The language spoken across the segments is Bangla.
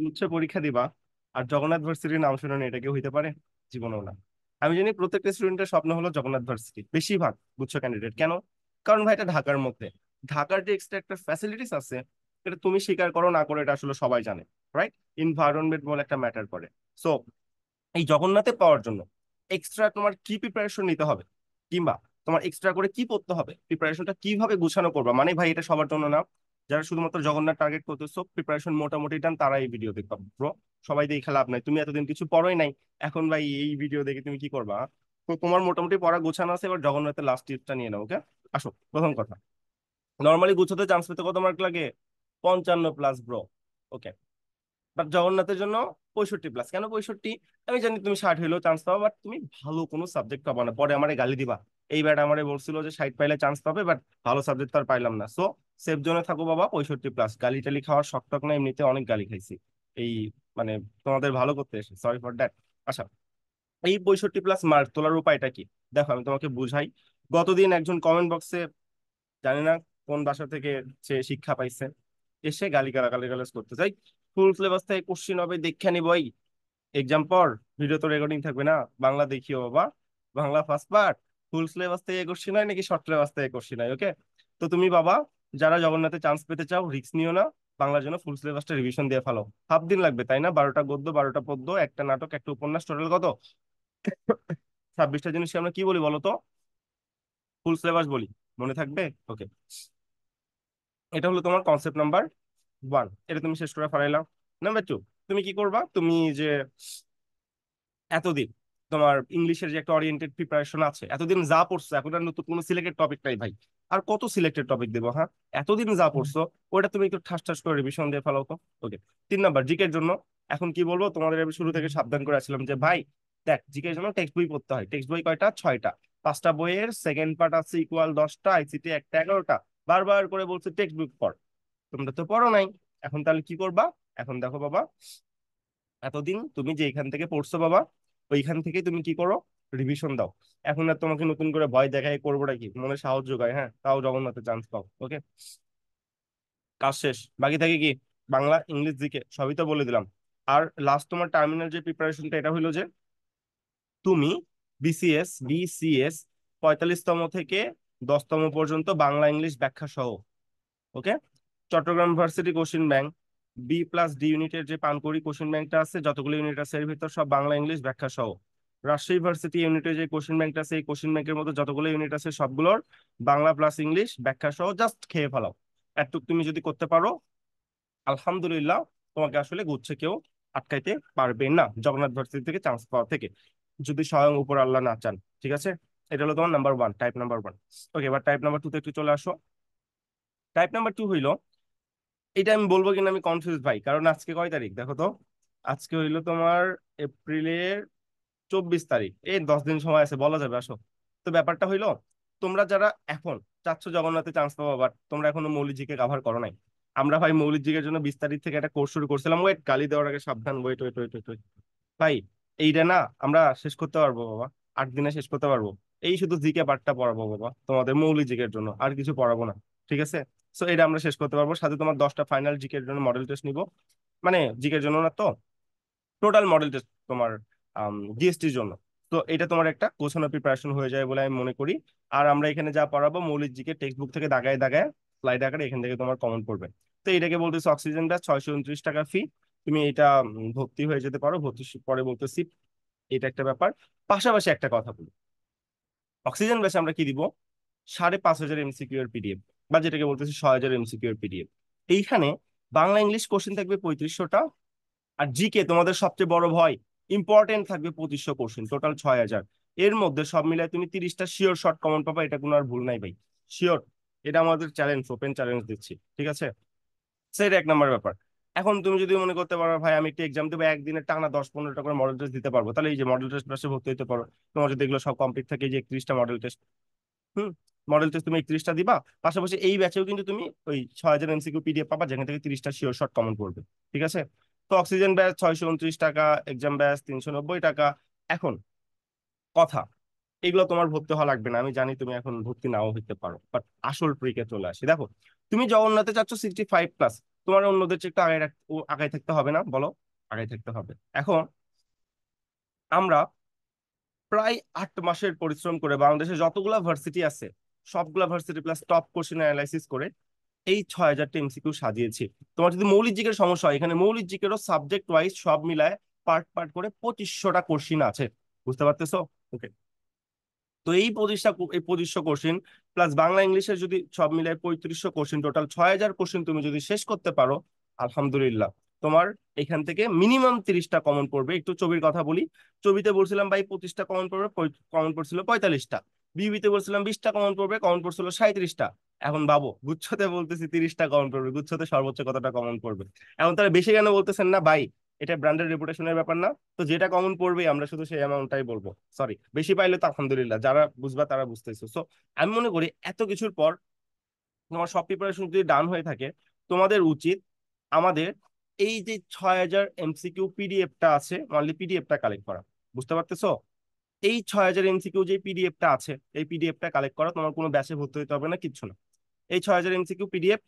গুচ্ছ পরীক্ষা দিবা আর জগন্নাথ ভার্সিটির নাম শুনে না, এটা কেউ হইতে পারে? জীবনেও না। আমি জানি প্রত্যেকটা স্টুডেন্টের স্বপ্ন হলো জগন্নাথ ভার্সিটি, বেশিরভাগ গুচ্ছ ক্যান্ডিডেট। কেন? কারণ ভাই এটা ঢাকার মধ্যে, ঢাকার যে এক্সট্রা একটা ফ্যাসিলিটিস আছে, এটা তুমি স্বীকার করো না করো, এটা আসলে সবাই জানে, রাইট? এনভায়রনমেন্ট বলে একটা ম্যাটার করে। সো এই জগন্নাথে পাওয়ার জন্য এক্সট্রা তোমার কি প্রিপারেশন নিতে হবে, কিংবা তোমার এক্সট্রা করে কি পড়তে হবে, প্রিপারেশনটা কিভাবে গুছানো করবা, মানে ভাই এটা সবার জন্য না। যারা শুধুমাত্র জগন্নাথ টার্গেট করতেছো, প্রিপারেশন মোটামুটি টান, তারা এই ভিডিও দেখবা ব্রো। সবাই দেখে লাভ নাই, তুমি এতদিন কিছু পড়োই নাই, এখন ভাই এই ভিডিও দেখে তুমি কি করবা? তো তোমার মোটামুটি পড়া গোছানো আছে, এবার জগন্নাথের লাস্ট টিপসটা নিয়ে নাও, ওকে? আসো, প্রথম কথা, নর্মালি গুছাতে চান্স পেতে কত মার্ক লাগে? 55 প্লাস ব্রো, ওকে? বাট জগন্নাথের জন্য 65 প্লাস। কেন 65? আমি জানি তুমি 60 হইলেও চান্স পাবা, বাট তুমি ভালো কোনো সাবজেক্ট পাবা না, পরে আমারে গালি দিবা। এই ব্যাট আমারে বলছিল যে 60 পাইলে চান্স পাবে, বাট ভালো সাবজেক্ট তো আর পাইলাম না। সো সেফ জোনে থাকো বাবা, 65 প্লাস। গালি টালি খাওয়ার শখ টক না, এমনিতে অনেক গালি খাইছি এই, মানে তোমাদের ভালো করতে এসে, সরি ফর দ্যাট। আচ্ছা, এই 65 প্লাস মার্ক তোলার উপায়টা কি? দেখো আমি তোমাকে বুঝাই। গতদিন একজন কমেন্ট বক্সে, জানি না কোন বাসা থেকে সে শিক্ষা পাইছে, এসে গালি গালাজ করতে চাই, ফুল সিলেবাস থেকে কোশ্চিন হবে দেখে নিব, এই এক্সাম পর, ভিডিও তো রেকর্ডিং থাকবে না, বাংলা দেখিও বাবা, Bangla first part, full syllabus থেকে কোশ্চিন হয় নাকি শর্ট সিলেবাস থেকে কোশ্চিন হয়, ওকে? তো তুমি বাবা, যারা জগন্নাথে চান্স পেতে চাও, রিস্ক নিও না, বাংলার জন্য ফুল সিলেবাসটা রিভিশন দিয়ে ফেলো। হাফ দিন লাগবে তাই না? 12টা গদ্য, 12টা পদ্য, একটা নাটক, একটা উপন্যাস, টোটাল কত? 26টা জিনিসকে আমরা কি বলি বলো তো? ফুল সিলেবাস বলি। মনে থাকবে? ওকে, এটা হলো তোমার কনসেপ্ট নাম্বার ওয়ান, এটা তুমি শেষ করে ফেলাইলাম। নাম্বার টু, তুমি কি করবা? তুমি যে এতদিন তোমার ইংলিশের যে একটা ওরিয়েন্টেড প্রিপারেশন আছে, এতদিন যা পড়ছো, এখন আর নতুন কোনো সিলেক্টেড টপিক নাই ভাই। আর কত সিলেক্টেড টপিক দেবো? হ্যাঁ, এতদিন যা পড়ছো ওটা তুমি একটু ঠাস ঠাস করে রিভিশন দিয়ে ফেলাও তো। ওকে, 3 নাম্বার, জিকের জন্য। এখন কি বলবো তোমাদের, আমি শুরু থেকে সাবধান করে আসছিলাম যে ভাই দেখ, জিকের জন্য টেক্সট বই পড়তে হয়। টেক্সট বই কয়টা? 6টা। 5টা বইয়ের সেকেন্ড পার্ট আছে ইকুয়াল 10টা, আইসিটি একটা 11টা। বারবার করে বলছে টেক্সট বুক পড়, তোমরা তো পড়ো নাই। এখন তাহলে কি করবা? এখন দেখো বাবা, এতদিন তুমি যে এখান থেকে পড়ছো বাবা, ওইখান থেকে তুমি কি করো? রিভিশন দাও। এখন আর তোমাকে নতুন করে ভয় দেখাই করবোটা কি, মনে সাহস যোগায়, হ্যাঁ, তাও জগন্নাথে চান্স পাও, ওকে? কাজ শেষ, বাকি থাকে কি? বাংলা, ইংলিশ, জিকে, সবই তো বলে দিলাম। আর লাস্ট তোমার টার্মিনাল যে প্রিপারেশনটা, এটা হইলো যে তুমি বিসিএস 45তম থেকে 10তম পর্যন্ত বাংলা ইংলিশ ব্যাখ্যা সহ, ওকে? চট্টগ্রাম ভার্সিটি কোশ্চিন ব্যাংক, বি+ডি ইউনিটের যে পানকড়ি কোশ্চিন ব্যাংকটা আছে, যতগুলো ইউনিট আছে এর ভিতর সব বাংলা ইংলিশ ব্যাখ্যা সহ। রাজশাহী ভার্সিটি ইউনিটের যে কোশ্চিন ব্যাংকটা আছে, এই কোশ্চিন ব্যাংকের মধ্যে যতগুলো ইউনিট আছে সবগুলোর বাংলা প্লাস ইংলিশ ব্যাখ্যা সহ, জাস্ট খেয়ে ফেলাও। এতটুকু তুমি যদি করতে পারো, আলহামদুলিল্লাহ, তোমাকে আসলে গুচ্ছে কেউ আটকাইতে পারবে না জগন্নাথ ভার্সিটি থেকে চান্স পাওয়া থেকে, যদি স্বয়ং উপর আল্লাহ না চান। ঠিক আছে? এটা হলো তোমার number one, type number one. Okay, এবার টাইপ নাম্বার টু তে একটু চলে আসো। টাইপ নাম্বার টু হইলো, এটা আমি বলবো কিনা আমি কনফিউজ ভাই, কারণ আজকে কয় তারিখ দেখো তো? আজকে হইলো তোমার এপ্রিলের 24 তারিখ, এই 10 দিন সময় আছে, বলা যাবে, আসো। তো ব্যাপারটা হইলো, তোমরা যারা এখন চাচ্ছ জগন্নাথে চান্স পাবো, বাট তোমরা এখনো মৌলিক জিকে কাভার করো নাই। আমরা ভাই মৌলিক জিকের জন্য 20 তারিখ থেকে একটা কোর্স শুরু করছিলাম, ওয়েট, গালি দেওয়ার আগে সাবধান, ওয়েট ওয়েট ওয়েট ওয়েট ভাই, এইটা না আমরা শেষ করতে পারবো বাবা, 8 দিনে শেষ করতে পারবো। এই শুধু জিকে পার্টটা পড়াবো বাবা তোমাদের মৌলিক জিকের জন্য, আর কিছু পড়াবো না। ঠিক আছে? সো এটা আমরা শেষ করতে পারবো, সাথে তোমার 10টা ফাইনাল জিকের জন্য মডেল টেস্ট নিবো, মানে জিকের জন্য না তো, টোটাল মডেল টেস্ট তোমার জিএসটির জন্য। তো এটা তোমার একটা গোছানো প্রিপারেশন হয়ে যায় বলে আমি মনে করি। আর আমরা এখানে যা পড়াবো মৌলিক জিকে টেক্সট বুক থেকে দাগায় দাগায়, স্লাইড আকারে এখান থেকে তোমার কমন পড়বে। তো এটাকে বলতেছে অক্সিজেন ব্যাচ, 629 টাকা ফি। তুমি এটা ভর্তি হয়ে যেতে পারো, ভর্তি পরে বলতেছি। এটা একটা ব্যাপার। পাশাপাশি একটা কথা বলি, অক্সিজেন ব্যাচে আমরা কি দিব? 5,500 এমসিকিউ এর পিডিএফ, বা যেটাকে বলতেছি 6,000 এমসিকিউ এর পিডিএফ। এইখানে বাংলা ইংলিশ কোশ্চেন থাকবে 3500টা, আর জিকে তোমাদের সবচেয়ে বড় ভয়, ইম্পর্টেন্ট থাকবে 2500 কোশ্চেন, টোটাল 6,000। এর মধ্যে সব মিলাই তুমি 30টা শিওর শর্ট কমন পাবা, এটা কোনো আর ভুল নাই ভাই, শিওর। এটা আমাদের চ্যালেঞ্জ, ওপেন চ্যালেঞ্জ দিচ্ছি, ঠিক আছে? সেটা এক নম্বর ব্যাপার। এখন তুমি যদি মনে করতে পারো ভাই আমি একটা এক্সাম দেবো, একদিনে টানা 10-15টা করে মডেল টেস্ট দিতে পারবো, তাহলে এই যে মডেল টেস্ট ব্যাচে ভর্তি হতে পারো। তোমার যদি এগুলো সব কমপ্লিট থাকে, এই যে 31টা মডেল টেস্ট, হুম, মডেল টেস্ট তুমি 31টা দিবা। পাশাপাশি এই ব্যাচেও কিন্তু তুমি ওই 6,000 এমসিকিউ পিডিএফ পাবা, যেখান থেকে 30টা শিওর শর্ট কমন পড়বে। ঠিক আছে? তো অক্সিজেন ব্যাচ 629 টাকা, এক্সাম ব্যাচ 390 টাকা। এখন কথা, এগুলো তোমার ভর্তি হওয়া লাগবে না, আমি জানি তুমি এখন ভর্তি নাও হইতে পারো, বাট আসল ট্রিকে চলে আসি, দেখো। তুমি জগন্নাথে চাচ্ছ 65 প্লাস, তোমার অন্যদের চেয়ে একটু আগায় থাকতে হবে না বলো? আগায় থাকতে হবে। এখন আমরা প্রায় 8 মাসের পরিশ্রম করে বাংলাদেশে যতগুলা ভার্সিটি আছে সবগুলা varsity plus top question analysis করে এই 6,000টা এমসিকিউ সাজিয়েছি। তোমার যদি মৌলিক জিকের সমস্যা হয়, এখানে মৌলিক জিকেরও সাবজেক্ট ওয়াইজ সব মিলায় পার্ট পার্ট করে 2500টা কোশ্চিন আছে। বুঝতে পারতেছো? ওকে। তো এই পঁচিশশো কোশ্চিন প্লাস বাংলা ইংলিশের যদি সব মিলায় 3500 কোশ্চিন, টোটাল 6,000 কোশ্চিন তুমি যদি শেষ করতে পারো, আলহামদুলিল্লাহ, তোমার এখান থেকে মিনিমাম 30টা কমন পড়বে। একটু ছবির কথা বলি। ছবিতে বলছিলাম ভাই 25টা কমন পড়বে, কমন পড়ছিল 45টা। বিবিতে বলছিলাম 20টা কমন পড়বে, কমন পড়ছিল 37টা। এখন ভাবো গুচ্ছতে বলতেছি 30টা কমন পড়বে, গুচ্ছতে সর্বোচ্চ কতটা কমন পড়বে? এখন তারা বেশি কেন বলতেছেন না ভাই? এটা ব্র্যান্ডের রেপুটেশনের ব্যাপার না? তো যেটা কমন পড়বে আমরা শুধু সেই অ্যামাউন্টটাই বলবো। সরি, বেশি পাইলে তো আলহামদুলিল্লাহ, যারা বুঝবা তারা বুঝতেছো। সো আমি মনে করি এত কিছুর পর তোমার সব প্রিপারেশন যদি ডান হয়ে থাকে, তোমাদের উচিত আমাদের এই যে 6,000 এমসিকিউ পিডিএফটা আছে, অনলি পিডিএফটা কালেক্ট করা। বুঝতে পারতেছো? এই 6,000 এমসিকিউ যে পিডিএফটা আছে, এই পিডিএফটা কালেক্ট করা। তোমার কোনো ব্যাচে ভর্তি হতে হবে না, কিচ্ছু না। এই 6,000 এমসিকিউ পিডিএফ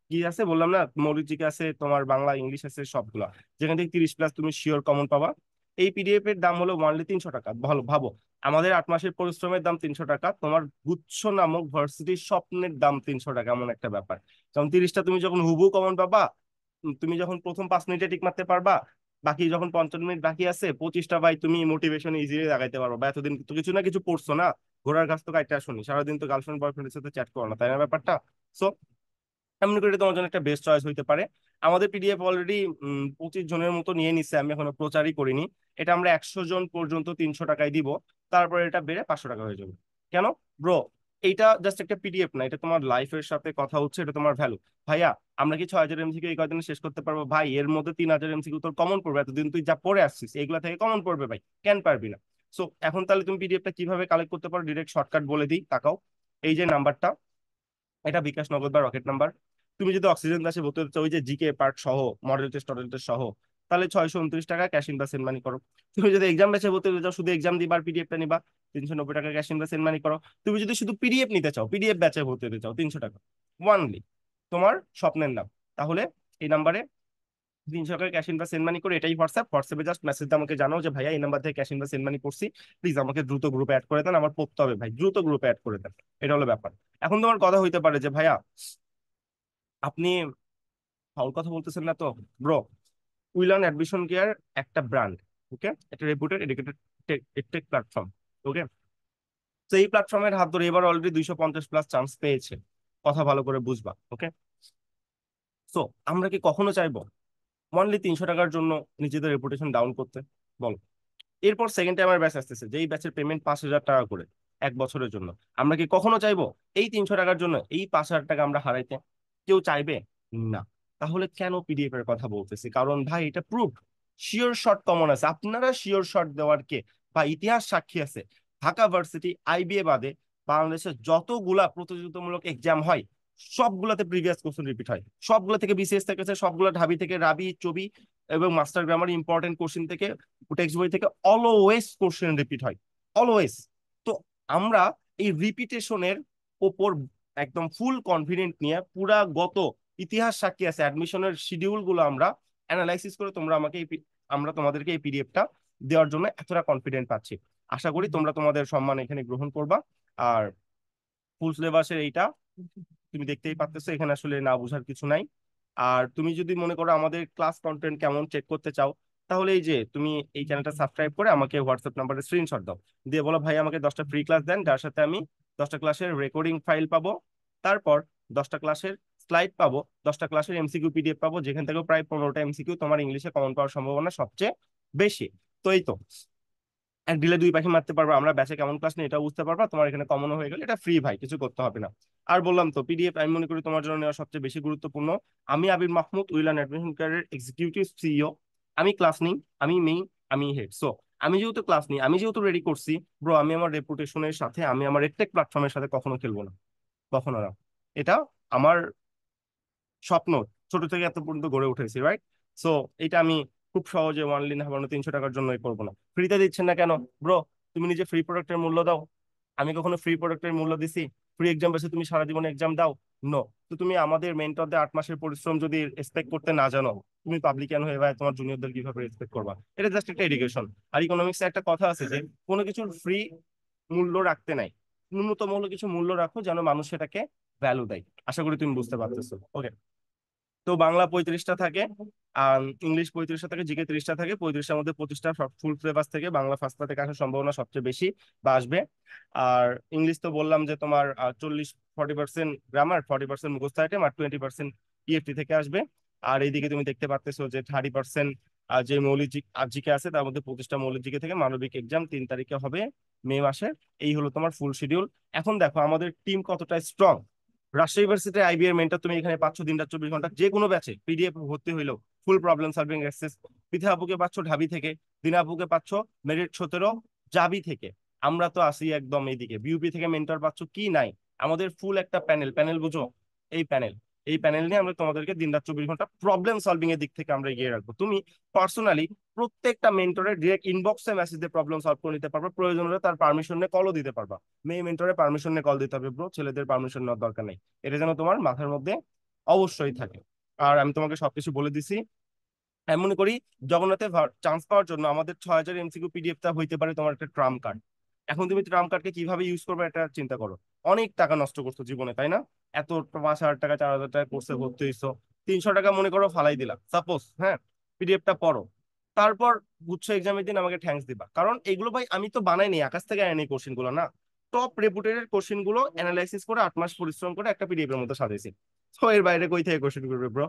কি আছে বললাম না, মৌলিক জিকে আছে, তোমার বাংলা ইংলিশ আছে সবগুলা, যেখান থেকে 30 প্লাস তুমি শিওর কমন পাবা। এই পিডিএফ এর দাম হলো ওয়ানলি 300 টাকা। ভালো ভাবো, আমাদের 8 মাসের পরিশ্রমের দাম 300 টাকা, তোমার গুচ্ছ নামক ভার্সিটির স্বপ্নের দাম 300 টাকা, এমন একটা ব্যাপার। কারণ 30টা তুমি যখন হুবু কমন পাবা, তুমি যখন প্রথম 5 মিনিটে টিক মারতে পারবা, বাকি যখন 55 মিনিট বাকি আছে, 25টা ভাই তুমি মোটিভেশন ইজিলি লাগাইতে পারো। বা এতদিন তো কিছু না কিছু পড়ছো না, ঘোড়ার গাছ তো কাইটা শুনি, সারাদিন তো গার্লফ্রেন্ড বয়ফ্রেন্ডের সাথে চ্যাট করো না, তাই না ব্যাপারটা? সো এমন করে তোমার জন্য একটা বেস্ট চয়েস হইতে পারে। আমাদের পিডিএফ অলরেডি 25 জনের মতো নিয়ে নিচ্ছে, আমি এখনো প্রচারই করিনি। এটা আমরা 100 জন পর্যন্ত 300 টাকায় দিব, তারপরে এটা বেড়ে 500 টাকা হয়ে যাবে। কেন ব্রো? এইটা জাস্ট একটা পিডিএফ না, এটা তোমার লাইফের সাথে কথা হচ্ছে, এটা তোমার ভ্যালু। ভাইয়া, আমরা কি 6,000 এমসিকিউ এই কয়দিনে শেষ করতে পারবো? ভাই, এর মধ্যে 3,000 এমসিকিউ তোর কমন পড়বে, এতদিন তুই যা পড়ে আসছিস এগুলা থেকে কমন পড়বে ভাই, কেন পারবি না? সো এখন তাহলে তুমি পিডিএফটা কিভাবে কালেক্ট করতে পারো, ডিরেক্ট শর্টকাট বলে দিই, তাকাও। এই যে নাম্বারটা, এটা বিকাশ, নগদ বা রকেট নাম্বার। তুমি যদি অক্সিজেন দাসে ভর্তি হতে চাও, ওই যে জিকে পার্ট সহ, মডেল টেস্ট টডেল টেস্ট সহ, তাহলে 629 টাকা ক্যাশ ইন বা সেন্ড মানি করো। তুমি যদি এক্সাম ব্যাচে ভর্তি হতে চাও, শুধু এক্সাম দিবা আর পিডিএফটা নিবা, 390 টাকা ক্যাশ ইন বা সেন্ড মানি করো। তুমি যদি শুধু পিডিএফ নিতে চাও, পিডিএফ ব্যাচে ভর্তি হতে চাও, 300 টাকা ওয়ানলি, তোমার স্বপ্নের নাম। তাহলে এই নাম্বারে 300 টাকা ক্যাশ ইন বা সেন্ড মানি করে, এটাই হোয়াটসঅ্যাপে জাস্ট মেসেজ দিয়ে আমাকে জানাও যে ভাইয়া এই নাম্বার থেকে ক্যাশ ইন বা সেন্ড মানি করছি, প্লিজ আমাকে দ্রুত গ্রুপে অ্যাড করে দেন, আমার পড়তে হবে ভাই, দ্রুত গ্রুপে অ্যাড করে দেন। এটা হলো ব্যাপার। এখন তোমার কথা হইতে পারে যে ভাইয়া আপনি ফাউল কথা বলতেছেন না তো? ব্রো, উইলান অ্যাডমিশন কেয়ার একটা ব্র্যান্ড, ওকে, একটা রেপুটেড এডুকেটেড টেক প্ল্যাটফর্ম, ওকে। তো এই প্ল্যাটফর্মের হাত ধরে এবার অলরেডি 250 প্লাস চান্স পেয়েছে, কথা ভালো করে বুঝবা, ওকে। সো আমরা কি কখনো চাইবো অনলি 300 টাকার জন্য নিজেদের রেপুটেশন ডাউন করতে? বলো। এরপর সেকেন্ড টাইমার ব্যাচ আসতেছে, যেই ব্যাচের পেমেন্ট 5,000 টাকা করে 1 বছরের জন্য। আমরা কি কখনো চাইবো এই 300 টাকার জন্য এই 5,000 টাকা আমরা হারাইতে? কেউ চাইবে না। তাহলে কেন পিডিএফ এর কথা বলতেছি? কারণ ভাই এটা প্রুফ, শিওর শর্ট কমন আছে। আপনারা শিওর শর্ট দেওয়ার কে বা ইতিহাস সাক্ষী আছে। ঢাকা ভার্সিটি, আইবিএ বাদে বাংলাদেশের যতগুলা প্রতিযোগিতামূলক এক্সাম হয় সবগুলাতে প্রিভিয়াস কোশ্চেন রিপিট হয়, সবগুলা থেকে বিসিএস থেকে, সবগুলা ঢাবি থেকে, রাবি, চবি এবং মাস্টার গ্রামার ইম্পর্টেন্ট কোশ্চেন থেকে, টেক্সট বই থেকে অলওয়েজ কোশ্চেন রিপিট হয়, অলওয়েজ। তো আমরা এই রিপিটেশনের ওপর একদম ফুল কনফিডেন্ট নিয়ে পুরা গত ইতিহাস সাক্ষী আছে অ্যাডমিশনের শিডিউল গুলো আমরা অ্যানালাইসিস করে তোমরা আমাকে আমরা তোমাদেরকে এই পিডিএফটা দেওয়ার জন্য এতটা কনফিডেন্ট পাচ্ছি। আশা করি তোমরা তোমাদের সম্মান এখানে গ্রহণ করবা। আর ফুল সিলেবাসের এইটা তুমি দেখতেই পাচ্তেছো, এখানে আসলে না বুঝার কিছু নাই। আর তুমি যদি মনে করো আমাদের ক্লাস কন্টেন্ট কেমন চেক করতে চাও, তাহলে এই যে তুমি এই চ্যানেলটা সাবস্ক্রাইব করে আমাকে হোয়াটসঅ্যাপ নাম্বারে স্ক্রিনশট দাও, দিয়ে বলো ভাই আমাকে 10টা ফ্রি ক্লাস দেন, যার সাথে আমি 10টা ক্লাসের রেকর্ডিং ফাইল পাবো, তারপর 10টা ক্লাসের স্লাইড পাবো, 10টা ক্লাসের এমসিকিউ পিডিএফ পাবো, যেখান থেকে প্রায় 15টা এমসিকিউ তোমার ইংলিশে কমন পাওয়ার সম্ভাবনা সবচেয়ে বেশি। তো এই তো, এক ঢিলে দুই পাখি মারতে পারবা, আমরা ব্যাচে কেমন ক্লাস নেই এটাও বুঝতে পারবা, তোমার এখানে কমন হয়ে গেলে এটা ফ্রি ভাই, কিছু করতে হবে না। আর বললাম তো, পিডিএফ আমি মনে করি তোমার জন্য নেওয়া সবচেয়ে বেশি গুরুত্বপূর্ণ। আমি আবির মাহমুদ, উইলান অ্যাডমিশন কেয়ারের এক্সিকিউটিভ সিইও। আমি ক্লাস নিই, আমি মেইন, আমি হেড। সো আমি যেহেতু ক্লাস নিই, আমি যেহেতু রেডি করছি, ব্রো, আমি আমার রেপুটেশনের সাথে, আমি আমার রেকটেক প্ল্যাটফর্মের সাথে কখনো খেলবো না, কখনো না। এটা আমার স্বপ্ন, ছোট থেকে এত পর্যন্ত গড়ে উঠেছি, রাইট? সো এটা আমি খুব সহজে ওয়ানলি না হারানো 300 টাকার জন্যই করবো না। ফ্রিতে দিচ্ছেন না কেন ব্রো? তুমি নিজে ফ্রি প্রোডাক্টের মূল্য দাও। আমি কখনো ফ্রি প্রোডাক্টের মূল্য দিছি? ফ্রি এক্সাম বেসে তুমি সারা জীবনে এক্সাম দাও? নো। তো তুমি আমাদের মেন্টরদের 8 মাসের পরিশ্রম যদি রেসপেক্ট করতে না জানো, তুমি পাবলিকান হয়ে ভাই তোমার জুনিয়রদের কিভাবে রেসপেক্ট করবা? এটা জাস্ট একটা এডুকেশন। আর ইকোনমিক্সে একটা কথা আছে যে কোনো কিছুর ফ্রি মূল্য রাখতে নাই, ন্যূনতম হলো কিছু মূল্য রাখো যেন মানুষ সেটাকে ভ্যালু দেয়। আশা করি তুমি বুঝতে পারতেছো। ওকে। তো বাংলা 35টা থাকে, আর ইংলিশ 35টা থাকে, জিকে 30টা থাকে। 35টার মধ্যে 25টা ফুল সিলেবাস থেকে বাংলা ফার্স্ট থেকে আসার সম্ভাবনা সবচেয়ে বেশি বা আসবে। আর ইংলিশ তো বললাম যে তোমার 40% গ্রামার, 40% মুখস্থ আইটেম, আর 20% ইএফটি থেকে আসবে। আর এইদিকে তুমি দেখতে পাচ্তেছো যে 30% যে মৌলিক জিকে আছে, তার মধ্যে 25টা মৌলিক জিকে থেকে মানবিক এক্সাম 3 তারিখে হবে, মে মাসে। এই হলো তোমার ফুল শিডিউল। এখন দেখো আমাদের টিম কতটা স্ট্রং। রাজশাহী ইউনিভার্সিটি আইবি এর মেন্টর তুমি এখানে পাচ্ছ দিন রাত 24 ঘন্টা, যে কোনো ব্যাচে পিডিএফ ভর্তি হইলেও ফুল প্রবলেম সলভিং অ্যাক্সেস। পিথা আপুকে পাচ্ছ ঢাবি থেকে, দিনা আপুকে পাচ্ছ মেরিট 17 জাবি থেকে। আমরা তো আসি একদম এইদিকে বিউপি থেকে মেন্টর পাচ্ছ কি নাই। আমাদের ফুল একটা প্যানেল, প্যানেল বুঝো? এই প্যানেল, এই প্যানেল নিয়ে আমরা তোমাদেরকে দিন রাত 24 ঘন্টা প্রবলেম সলভিং এর দিক থেকে আমরা এগিয়ে রাখবো। তুমি পার্সোনালি প্রত্যেকটা মেন্টরের ডিরেক্ট ইনবক্সে মেসেজ দিয়ে প্রবলেম সলভ করে নিতে পারবা, প্রয়োজন হলে তার পারমিশন নিয়ে কলও দিতে পারবা। মেয়ে মেন্টরের পারমিশন নিয়ে কল দিতে হবে ব্রো, ছেলেদের পারমিশন নেওয়ার দরকার নেই। এটা যেন তোমার মাথার মধ্যে অবশ্যই থাকে। আর আমি তোমাকে সবকিছু বলে দিছি। আমি মনে করি জগন্নাথে চান্স পাওয়ার জন্য আমাদের 6,000 এমসিকিউ পিডিএফটা হইতে পারে তোমার একটা ট্রাম কার্ড। এখন তুমি ট্রাম কার্ডকে কিভাবে ইউজ করবে এটা চিন্তা করো। অনেক টাকা নষ্ট করছো জীবনে, তাই না? এত 5,000 টাকা 4,000 টাকা কোর্সে ভর্তি হইছো, 300 টাকা মনে করো ফালাই দিলা সাপোজ, হ্যাঁ? পিডিএফটা পড়ো, তারপর গুচ্ছ এক্সামের দিন আমাকে থ্যাঙ্কস দিবা। কারণ এগুলো ভাই আমি তো বানাইনি, আকাশ থেকে আনি কোশ্চেন গুলো না। টপ রেপুটেড কোশ্চেন গুলো অ্যানালাইসিস করে 8 মাস পরিশ্রম করে একটা পিডিএফ এর মধ্যে সাজাইছি। তো এর বাইরে কই থেকে কোশ্চেন করবে ব্রো?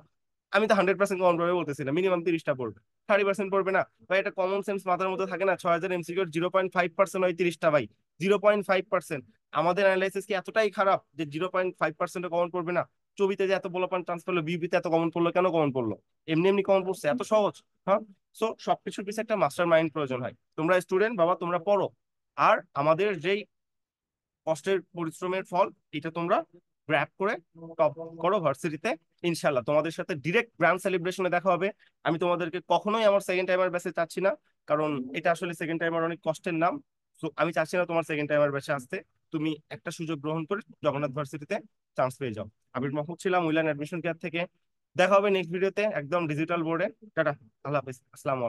আমি তো 100% কমন পড়বে বলতেছি না, মিনিমাম 30টা পড়বে। 30% পড়বে না ভাই? এটা কমন সেন্স মাথার মধ্যে থাকে না? 6,000 এমসিকিউ 0.5% হয় 30টা ভাই, 0.5%। আমাদের অ্যানালাইসিস কি এতটাই খারাপ যে 0.5% কমন পড়বে না? ছবিতে যে এত পোলাপান চান্স পেলো, বিউপিতে এত কমন পড়লো, কেন কমন পড়লো? এমনি এমনি কমন পড়ছে, এত সহজ? হ্যাঁ। সো সবকিছুর পিছনে একটা মাস্টার মাইন্ড প্রয়োজন হয়। তোমরা স্টুডেন্ট বাবা, তোমরা পড়ো। আর আমাদের যেই কষ্টের পরিশ্রমের ফল, এটা তোমরা গ্র্যাব করে টপ করো ভার্সিটিতে। ইনশাল্লাহ তোমাদের সাথে ডিরেক্ট গ্র্যান্ড সেলিব্রেশনে দেখা হবে। আমি তোমাদেরকে কখনোই আমার সেকেন্ড টাইমার ব্যাচে চাচ্ছি না, কারণ এটা আসলে সেকেন্ড টাইমার অনেক কষ্টের নাম। তো আমি চাচ্ছি না তোমার সেকেন্ড টাইমার ব্যাচে আসতে। তুমি একটা সুযোগ গ্রহণ করে জগন্নাথ ভার্সিটিতে চান্স পেয়ে যাও। আবির মাহমুদ ছিলাম, উইলান অ্যাডমিশন কেয়ার থেকে। দেখা হবে নেক্সট ভিডিওতে একদম ডিজিটাল বোর্ডে। টাটা, আল্লাহ হাফিজ, আসসালামু আলাইকুম।